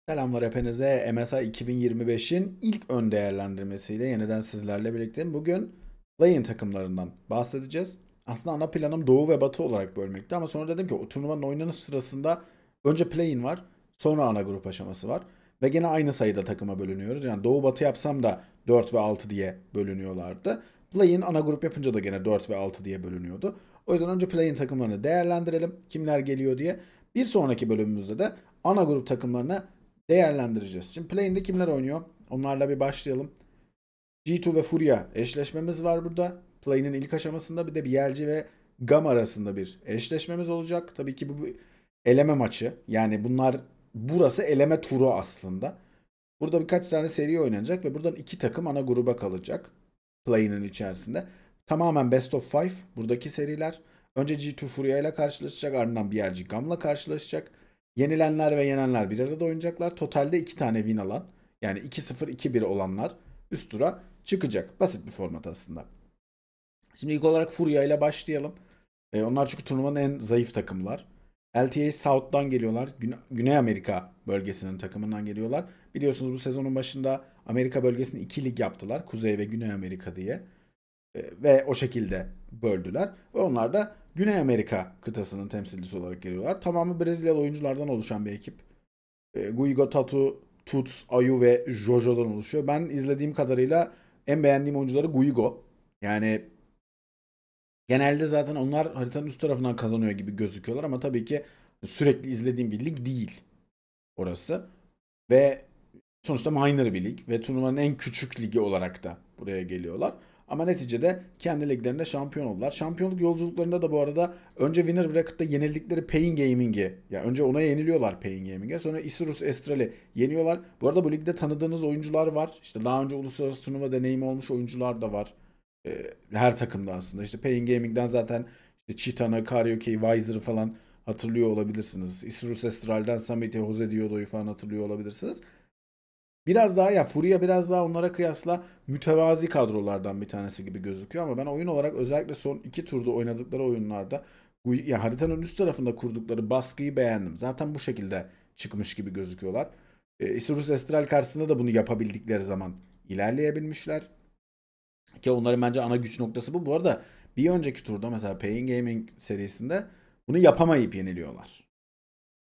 Selamlar hepinize. MSI 2025'in ilk ön değerlendirmesiyle yeniden sizlerle birlikteyim. Bugün play-in takımlarından bahsedeceğiz. Aslında ana planım Doğu ve Batı olarak bölmekti ama sonra dedim ki o turnuvanın oynanış sırasında önce play-in var, sonra ana grup aşaması var. Ve gene aynı sayıda takıma bölünüyoruz. Yani Doğu Batı yapsam da 4 ve 6 diye bölünüyorlardı. Play-in ana grup yapınca da gene 4 ve 6 diye bölünüyordu. O yüzden önce play-in takımlarını değerlendirelim. Kimler geliyor diye. Bir sonraki bölümümüzde de ana grup takımlarına değerlendireceğiz. Şimdi play'inde kimler oynuyor? Onlarla bir başlayalım. G2 ve Furia eşleşmemiz var burada. Play'inin ilk aşamasında bir de BLG ve GAM arasında bir eşleşmemiz olacak. Tabii ki bu bir eleme maçı. Yani burası eleme turu aslında. Burada birkaç tane seri oynanacak ve buradan iki takım ana gruba kalacak. Play'inin içerisinde. Tamamen best of five buradaki seriler. Önce G2 Furia ile karşılaşacak, ardından BLG GAM'la karşılaşacak. Yenilenler ve yenenler bir arada oynayacaklar. Totalde 2 tane win alan, yani 2-0 2-1 olanlar üst tura çıkacak. Basit bir format aslında. Şimdi ilk olarak Furia ile başlayalım. Onlar çünkü turnuvanın en zayıf takımlar. LTA South'tan geliyorlar. Güney Amerika bölgesinin takımından geliyorlar. Biliyorsunuz bu sezonun başında Amerika bölgesini iki lig yaptılar. Kuzey ve Güney Amerika diye. Ve o şekilde böldüler. Ve onlar da Güney Amerika kıtasının temsilcisi olarak geliyorlar. Tamamı Brezilyalı oyunculardan oluşan bir ekip. Guigo, Tatu, Tuts, Ayu ve Jojo'dan oluşuyor. Ben izlediğim kadarıyla en beğendiğim oyuncuları Guigo. Yani genelde zaten onlar haritanın üst tarafından kazanıyor gibi gözüküyorlar ama tabii ki sürekli izlediğim bir lig değil orası. Ve sonuçta minor bir lig ve turnuvanın en küçük ligi olarak da buraya geliyorlar. Ama neticede kendi liglerinde şampiyon oldular. Şampiyonluk yolculuklarında da bu arada önce Winner Bracket'ta yenildikleri Pain Gaming'i, yani önce ona yeniliyorlar, Pain Gaming'e. Sonra Isurus Estral'i yeniyorlar. Bu arada bu ligde tanıdığınız oyuncular var. İşte daha önce uluslararası turnuva deneyimi olmuş oyuncular da var. Her takımda aslında. İşte Pain Gaming'den zaten işte Chitan'ı, Karyoke'yi, Weiser'ı falan hatırlıyor olabilirsiniz. Isurus Estral'den Samet'i, Jose Diodo'yu falan hatırlıyor olabilirsiniz. Biraz daha, ya Furia biraz daha onlara kıyasla mütevazi kadrolardan bir tanesi gibi gözüküyor ama ben oyun olarak özellikle son iki turda oynadıkları oyunlarda ya haritanın üst tarafında kurdukları baskıyı beğendim. Zaten bu şekilde çıkmış gibi gözüküyorlar. Isurus Estral karşısında da bunu yapabildikleri zaman ilerleyebilmişler. Ki onların bence ana güç noktası bu. Bu arada bir önceki turda mesela Pain Gaming serisinde bunu yapamayıp yeniliyorlar.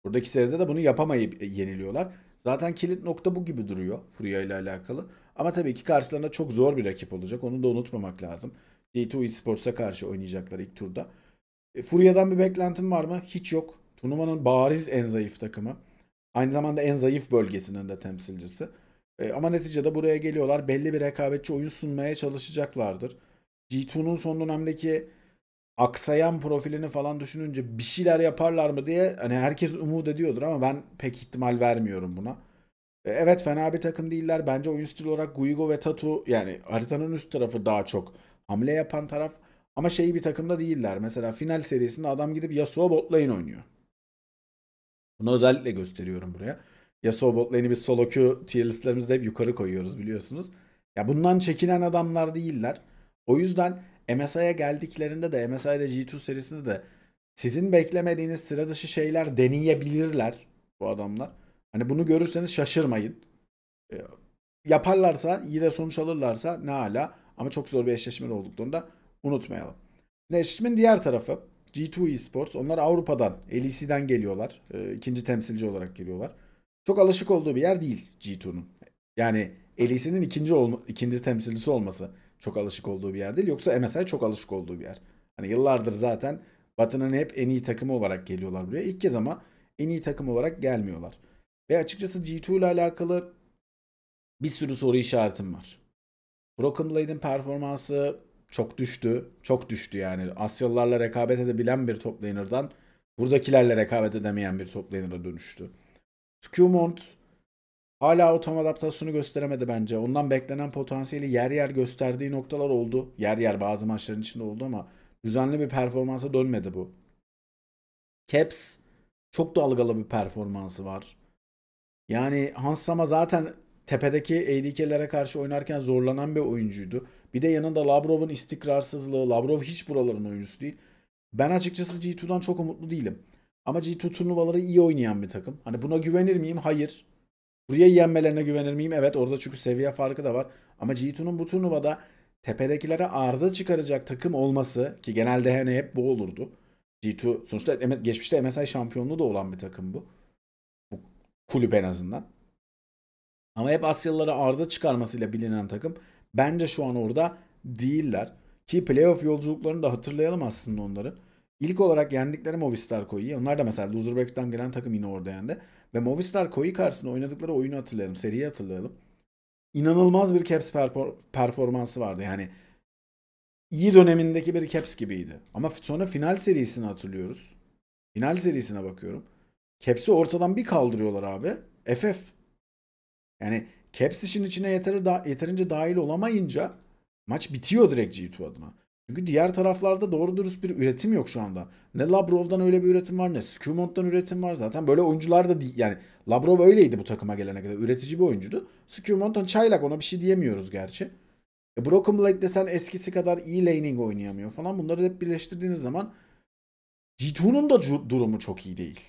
Buradaki seride de bunu yapamayıp yeniliyorlar. Zaten kilit nokta bu gibi duruyor Furia ile alakalı. Ama tabii ki karşılarında çok zor bir rakip olacak. Onu da unutmamak lazım. D2 Esports'a karşı oynayacaklar ilk turda. Furia'dan bir beklentim var mı? Hiç yok. Turnuvanın bariz en zayıf takımı. Aynı zamanda en zayıf bölgesinin de temsilcisi. Ama neticede buraya geliyorlar. Belli bir rekabetçi oyun sunmaya çalışacaklardır. G2'nun son dönemdeki aksayan profilini falan düşününce bir şeyler yaparlar mı diye hani herkes umut ediyordur ama ben pek ihtimal vermiyorum buna. Evet, fena bir takım değiller. Bence oyun stili olarak Guigo ve Tatu, yani haritanın üst tarafı daha çok hamle yapan taraf. Ama şey, bir takımda değiller. Mesela final serisinde adam gidip Yasuo bot lane oynuyor. Bunu özellikle gösteriyorum buraya. Yasuo bot lane'i biz solo queue tier listlerimizde hep yukarı koyuyoruz, biliyorsunuz. Ya bundan çekinen adamlar değiller. O yüzden MSI'ye geldiklerinde de, MSI'de G2 serisinde de sizin beklemediğiniz sıra dışı şeyler deneyebilirler bu adamlar. Hani bunu görürseniz şaşırmayın. E, Yaparlarsa, iyi de sonuç alırlarsa ne hala, ama çok zor bir eşleşme olduklarını da unutmayalım. Eşleşmenin diğer tarafı G2 Esports. Onlar Avrupa'dan, LEC'den geliyorlar. İkinci temsilci olarak geliyorlar. Çok alışık olduğu bir yer değil G2'nun. Yani LEC'nin ikinci temsilcisi olması çok alışık olduğu bir yer değil. Yoksa MSI çok alışık olduğu bir yer. Hani yıllardır zaten Batı'nın hep en iyi takımı olarak geliyorlar buraya. İlk kez ama en iyi takım olarak gelmiyorlar. Ve açıkçası G2 ile alakalı bir sürü soru işaretim var. Broken Blade'in performansı çok düştü. Çok düştü yani. Asyalılarla rekabet edebilen bir top laner'dan buradakilerle rekabet edemeyen bir top laner'a dönüştü. Skumont hala o tam adaptasyonu gösteremedi bence. Ondan beklenen potansiyeli yer yer gösterdiği noktalar oldu. Yer yer bazı maçların içinde oldu ama düzenli bir performansa dönmedi bu. Caps çok dalgalı bir performansı var. Yani Hans Sama zaten tepedeki ADC'lere karşı oynarken zorlanan bir oyuncuydu. Bir de yanında Labrov'un istikrarsızlığı. Labrov hiç buraların oyuncusu değil. Ben açıkçası G2'dan çok umutlu değilim. Ama G2 turnuvaları iyi oynayan bir takım. Hani buna güvenir miyim? Hayır. Furya'yı yenmelerine güvenir miyim? Evet, orada çünkü seviye farkı da var. Ama G2'nun bu turnuvada tepedekilere arıza çıkaracak takım olması, ki genelde hani hep bu olurdu. G2 sonuçta geçmişte MSI şampiyonluğu da olan bir takım bu. Bu kulüp en azından. Ama hep Asyalılara arıza çıkarmasıyla bilinen takım. Bence şu an orada değiller. Ki playoff yolculuklarını da hatırlayalım aslında onların. İlk olarak yendikleri Movistar Koi'yi. Onlar da mesela loser bracket'tan gelen takım yine orada yendi. Ve Movistar Koi karşısında oynadıkları oyunu hatırlayalım. Seriyi hatırlayalım. İnanılmaz bir Caps performansı vardı. Yani iyi dönemindeki bir Caps gibiydi. Ama sonra final serisini hatırlıyoruz. Final serisine bakıyorum. Caps'i ortadan bir kaldırıyorlar abi. FF. Yani Caps işin içine yeterince dahil olamayınca maç bitiyor direkt G2 adına. Çünkü diğer taraflarda doğru dürüst bir üretim yok şu anda. Ne Labrov'dan öyle bir üretim var, ne Skumond'dan üretim var. Zaten böyle oyuncular da değil. Yani Labrov öyleydi bu takıma gelene kadar. Üretici bir oyuncuydu. Skumond'dan çaylak, ona bir şey diyemiyoruz gerçi. Broken Blade desen eskisi kadar iyi laning oynayamıyor falan. Bunları hep birleştirdiğiniz zaman G2'nun da durumu çok iyi değil.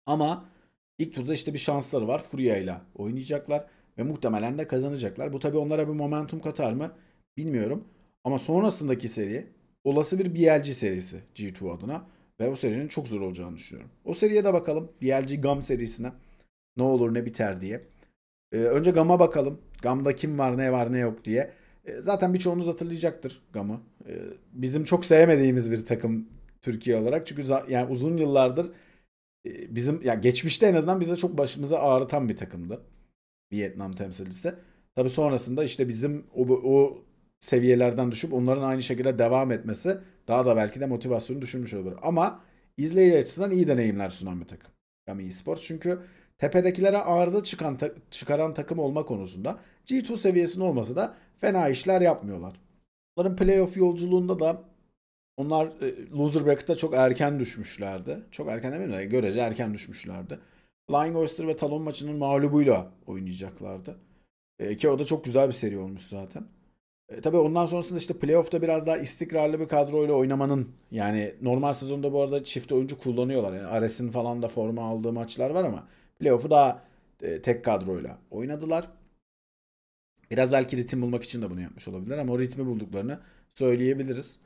Ama ilk turda işte bir şansları var. Furia ile oynayacaklar ve muhtemelen de kazanacaklar. Bu tabii onlara bir momentum katar mı bilmiyorum. Ama sonrasındaki seri olası bir BLG serisi G2 adına ve o serinin çok zor olacağını düşünüyorum. O seriye de bakalım. BLG GAM serisine ne olur ne biter diye. Önce GAM'a bakalım. GAM'da kim var, ne var, ne yok diye. Zaten birçoğunuz hatırlayacaktır GAM'ı. Bizim çok sevmediğimiz bir takım Türkiye olarak. Çünkü yani uzun yıllardır bizim ya geçmişte en azından bize çok başımıza ağrıtan bir takımdı. Vietnam temsilcisi. Tabii sonrasında işte bizim o seviyelerden düşüp onların aynı şekilde devam etmesi daha da belki de motivasyonu düşürmüş olur. Ama izleyici açısından iyi deneyimler sunan bir takım. Gami Esports. Çünkü tepedekilere arıza çıkaran takım olma konusunda G2 seviyesinde olmasa da fena işler yapmıyorlar. Onların playoff yolculuğunda da onlar loser bracket'a çok erken düşmüşlerdi. Çok erken demeyeyim de görece erken düşmüşlerdi. Flying Oyster ve Talon maçının mağlubuyla oynayacaklardı. Ki o da çok güzel bir seri olmuş zaten. Tabii ondan sonrasında işte playoff'ta biraz daha istikrarlı bir kadroyla oynamanın, yani normal sezonda bu arada çift oyuncu kullanıyorlar. Yani Ares'in falan da forma aldığı maçlar var ama playoff'u daha tek kadroyla oynadılar. Biraz belki ritim bulmak için de bunu yapmış olabilirler ama o ritmi bulduklarını söyleyebiliriz.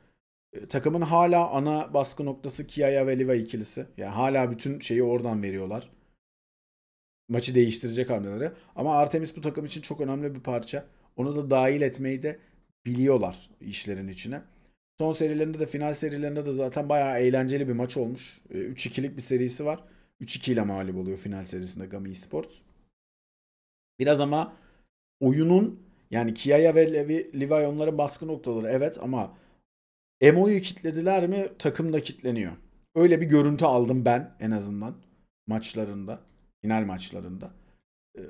Takımın hala ana baskı noktası Kiaya ve Liva ikilisi. Yani hala bütün şeyi oradan veriyorlar. Maçı değiştirecek hamleleri. Ama Artemis bu takım için çok önemli bir parça. Onu da dahil etmeyi de biliyorlar işlerin içine. Son serilerinde de, final serilerinde de zaten bayağı eğlenceli bir maç olmuş. 3-2'lik bir serisi var. 3-2 ile mağlup oluyor final serisinde Gami Esports. Biraz ama oyunun, yani Kiaya ve Levi onların baskı noktaları evet ama Emo'yu kitlediler mi takım da kitleniyor. Öyle bir görüntü aldım ben en azından maçlarında, final maçlarında. Ee,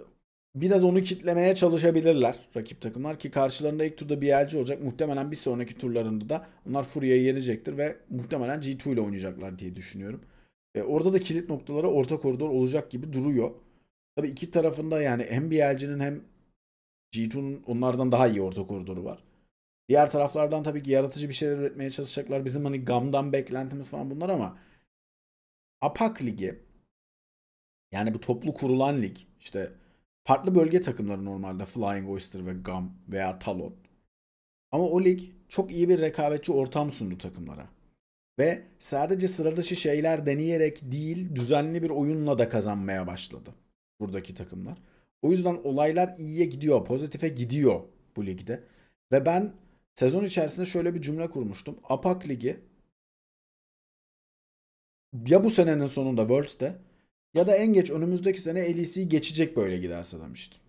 Biraz onu kitlemeye çalışabilirler rakip takımlar ki karşılarında ilk turda BLG olacak. Muhtemelen bir sonraki turlarında da onlar Furia'yı yenecektir ve muhtemelen G2 ile oynayacaklar diye düşünüyorum. Orada da kilit noktaları orta koridor olacak gibi duruyor. Tabii iki tarafında yani hem BLG'nin hem G2'nun onlardan daha iyi orta koridoru var. Diğer taraflardan tabii ki yaratıcı bir şeyler üretmeye çalışacaklar. Bizim hani GAM'dan beklentimiz falan bunlar ama APAC Ligi, yani bu toplu kurulan lig, işte farklı bölge takımları normalde Flying Oyster ve GAM veya Talon. Ama o lig çok iyi bir rekabetçi ortam sundu takımlara. Ve sadece sıra dışı şeyler deneyerek değil, düzenli bir oyunla da kazanmaya başladı buradaki takımlar. O yüzden olaylar iyiye gidiyor, pozitife gidiyor bu ligde. Ve ben sezon içerisinde şöyle bir cümle kurmuştum. APAC Ligi ya bu senenin sonunda Worlds'te ya da en geç önümüzdeki sene LEC'yi geçecek böyle giderse demiştim.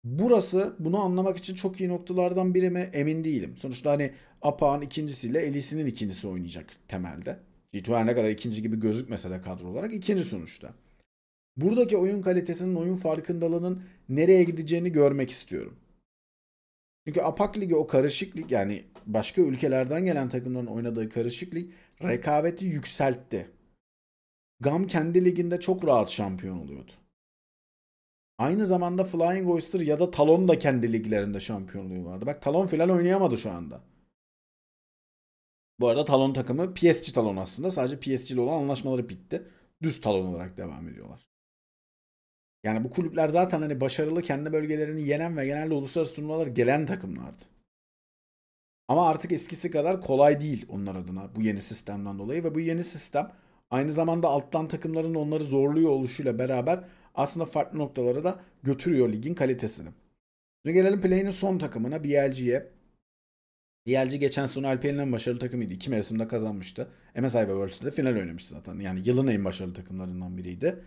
Burası bunu anlamak için çok iyi noktalardan biri mi emin değilim. Sonuçta hani APAC'ın ikincisiyle LEC'nin ikincisi oynayacak temelde. G2 her ne kadar ikinci gibi gözükmese de kadro olarak ikinci sonuçta. Buradaki oyun kalitesinin, oyun farkındalığının nereye gideceğini görmek istiyorum. Çünkü APAC Ligi o karışık lig, yani başka ülkelerden gelen takımların oynadığı karışık lig rekabeti yükseltti. GAM kendi liginde çok rahat şampiyon oluyordu. Aynı zamanda Flying Oyster ya da Talon da kendi liglerinde şampiyonluğu vardı. Bak Talon falan oynayamadı şu anda. Bu arada Talon takımı PSG Talon aslında. Sadece PSG ile olan anlaşmaları bitti. Düz Talon olarak devam ediyorlar. Yani bu kulüpler zaten hani başarılı, kendi bölgelerini yenen ve genelde uluslararası turnuvalara gelen takımlardı. Ama artık eskisi kadar kolay değil onlar adına bu yeni sistemden dolayı ve bu yeni sistem aynı zamanda alttan takımların onları zorluyor oluşuyla beraber aslında farklı noktalara da götürüyor ligin kalitesini. Şimdi gelelim Play'in son takımına, BLG'ye. BLG geçen sene LPL'in en başarılı takımıydı. 2 mevsimde kazanmıştı. MSI ve Worlds'de final oynamıştı zaten. Yani yılın en başarılı takımlarından biriydi.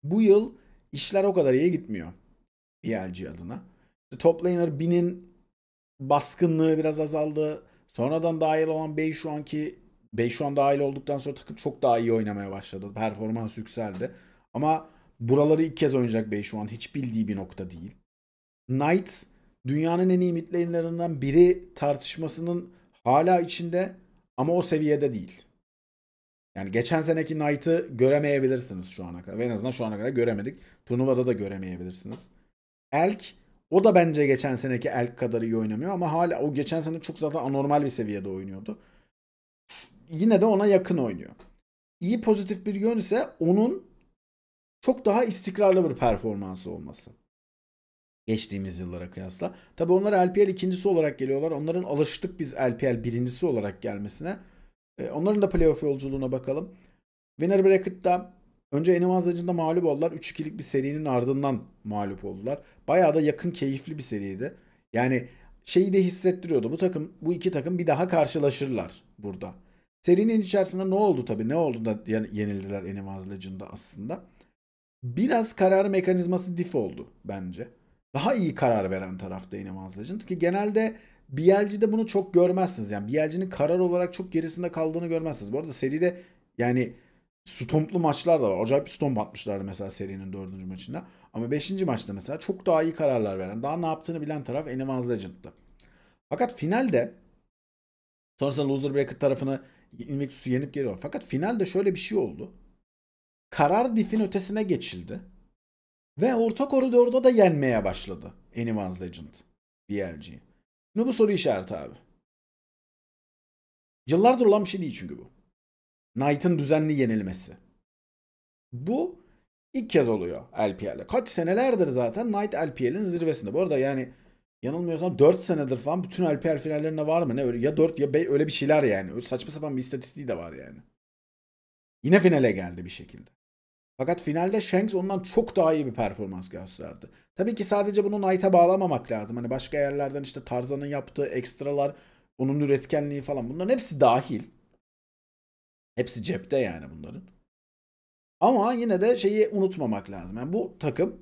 Bu yıl işler o kadar iyi gitmiyor BLG adına. İşte top laner Bin'in baskınlığı biraz azaldı. Sonradan dahil olan Bey şu anki Bey şu an dahil olduktan sonra takım çok daha iyi oynamaya başladı. Performans yükseldi. Ama buraları ilk kez oynayacak Bey şu an. Hiç bildiği bir nokta değil. Knight dünyanın en iyi mid lane'lerinden biri tartışmasının hala içinde ama o seviyede değil. Yani geçen seneki Knight'ı göremeyebilirsiniz şu ana kadar. En azından şu ana kadar göremedik. Turnuvada da göremeyebilirsiniz. Elk, o da bence geçen seneki Elk kadar iyi oynamıyor ama hala o geçen sene çok zaten anormal bir seviyede oynuyordu. Yine de ona yakın oynuyor. İyi pozitif bir yön ise onun çok daha istikrarlı bir performansı olması. Geçtiğimiz yıllara kıyasla. Tabi onlar LPL ikincisi olarak geliyorlar. Onların alıştık biz LPL birincisi olarak gelmesine. Onların da playoff yolculuğuna bakalım. Winner Bracket'ta önce Animals Legend'da mağlup oldular. 3-2'lik bir serinin ardından mağlup oldular. Bayağı da yakın, keyifli bir seriydi. Yani şeyi de hissettiriyordu. Bu iki takım bir daha karşılaşırlar burada. Serinin içerisinde ne oldu tabii? Ne oldu da yenildiler Animals Legend'da aslında? Biraz karar mekanizması diff oldu bence. Daha iyi karar veren tarafta Animals Legend ki genelde BLG'de bunu çok görmezsiniz. Yani BLG'nin karar olarak çok gerisinde kaldığını görmezsiniz. Bu arada seride yani stomplu maçlar da var. Acayip bir stomp atmışlardı mesela serinin 4. maçında. Ama 5. maçta mesela çok daha iyi kararlar veren, daha ne yaptığını bilen taraf Animals Legend'dı. Fakat finalde sonrasında Loser Bracket tarafını Invictus'u yenip geliyor. Fakat finalde şöyle bir şey oldu. Karar diff'in ötesine geçildi. Ve orta koridorda da yenmeye başladı Animals Legend BLG. Şimdi bu soru işareti abi. Yıllardır olan bir şey değil çünkü bu. Knight'ın düzenli yenilmesi. Bu ilk kez oluyor LPL'de. Kaç senelerdir zaten Knight LPL'in zirvesinde. Bu arada yani yanılmıyorsam 4 senedir falan bütün LPL finallerinde var mı ne öyle ya 4 ya 5 öyle bir şeyler yani. Öyle saçma sapan bir istatistiği de var yani. Yine finale geldi bir şekilde. Fakat finalde Shanks ondan çok daha iyi bir performans gösterdi. Tabii ki sadece bunu Knight'a bağlamamak lazım. Hani başka yerlerden işte Tarzan'ın yaptığı ekstralar, onun üretkenliği falan bunların hepsi dahil. Hepsi cepte yani bunların. Ama yine de şeyi unutmamak lazım. Yani bu takım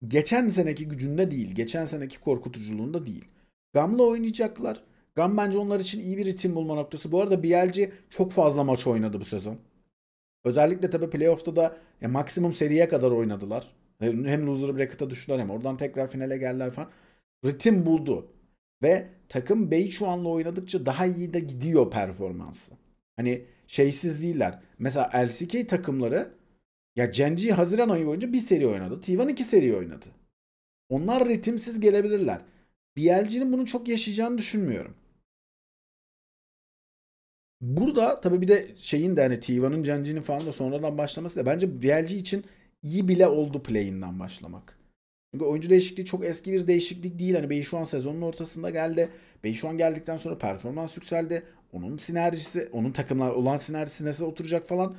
geçen seneki gücünde değil, geçen seneki korkutuculuğunda değil. Gam'la oynayacaklar. Gam bence onlar için iyi bir ritim bulma noktası. Bu arada BLG çok fazla maç oynadı bu sezon. Özellikle tabii playoff'ta da maksimum seriye kadar oynadılar. Hem loser bracket'a düştüler hem oradan tekrar finale geldiler falan. Ritim buldu. Ve takım Beichuan'la oynadıkça daha iyi de gidiyor performansı. Hani şeysiz değiller. Mesela LCK takımları ya Genji Haziran ayı boyunca bir seri oynadı. T1 iki seri oynadı. Onlar ritimsiz gelebilirler. BLG'nin bunu çok yaşayacağını düşünmüyorum. Burada tabii bir de şeyin de hani T1'ın Genji'nin falan da sonradan başlaması da bence BLG için iyi bile oldu play'inden başlamak. Çünkü oyuncu değişikliği çok eski bir değişiklik değil. Hani Bey şu an sezonun ortasında geldi. Bey şu an geldikten sonra performans yükseldi. Onun sinerjisi, onun takımla olan sinerjisi nasıl oturacak falan.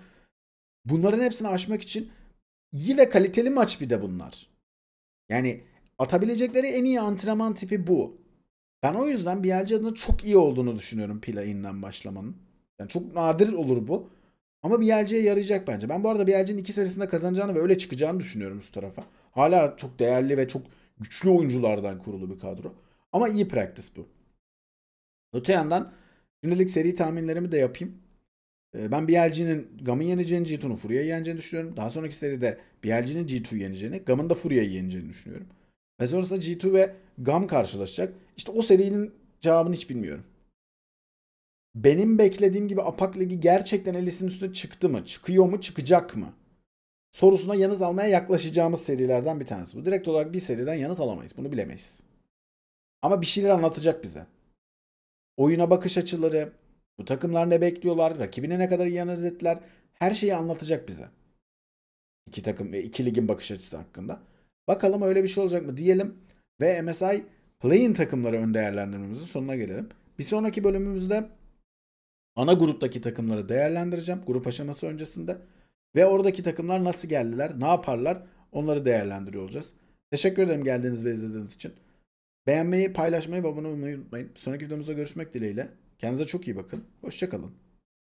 Bunların hepsini aşmak için iyi ve kaliteli maç bir de bunlar. Yani atabilecekleri en iyi antrenman tipi bu. Ben o yüzden BLG adına çok iyi olduğunu düşünüyorum play'inden başlamanın. Yani çok nadir olur bu. Ama BLG'ye yarayacak bence. Ben bu arada BLG'nin iki serisinde kazanacağını ve öyle çıkacağını düşünüyorum üst tarafa. Hala çok değerli ve çok güçlü oyunculardan kurulu bir kadro. Ama iyi practice bu. Öte yandan şimdilik seri tahminlerimi de yapayım. Ben BLG'nin Gam'ı yeneceğini, G2'nun Furia'yı yeneceğini düşünüyorum. Daha sonraki seride BLG'nin G2'yu yeneceğini, Gam'ın da Furia'yı yeneceğini düşünüyorum. Ve sonrasında G2 ve Gam karşılaşacak. İşte o serinin cevabını hiç bilmiyorum. Benim beklediğim gibi Apak Ligi gerçekten Elis'in üstüne çıktı mı? Çıkıyor mu? Çıkacak mı? Sorusuna yanıt almaya yaklaşacağımız serilerden bir tanesi. Bu direkt olarak bir seriden yanıt alamayız. Bunu bilemeyiz. Ama bir şeyler anlatacak bize. Oyuna bakış açıları, bu takımlar ne bekliyorlar, rakibine ne kadar iyi analiz ettiler, her şeyi anlatacak bize. İki takım ve iki ligin bakış açısı hakkında. Bakalım öyle bir şey olacak mı diyelim ve MSI Play-in takımları ön değerlendirmemizin sonuna gelelim. Bir sonraki bölümümüzde ana gruptaki takımları değerlendireceğim grup aşaması öncesinde ve oradaki takımlar nasıl geldiler, ne yaparlar onları değerlendiriyor olacağız. Teşekkür ederim geldiğiniz ve izlediğiniz için. Beğenmeyi, paylaşmayı ve abone olmayı unutmayın. Sonraki videomuzda görüşmek dileğiyle. Kendinize çok iyi bakın. Hoşça kalın.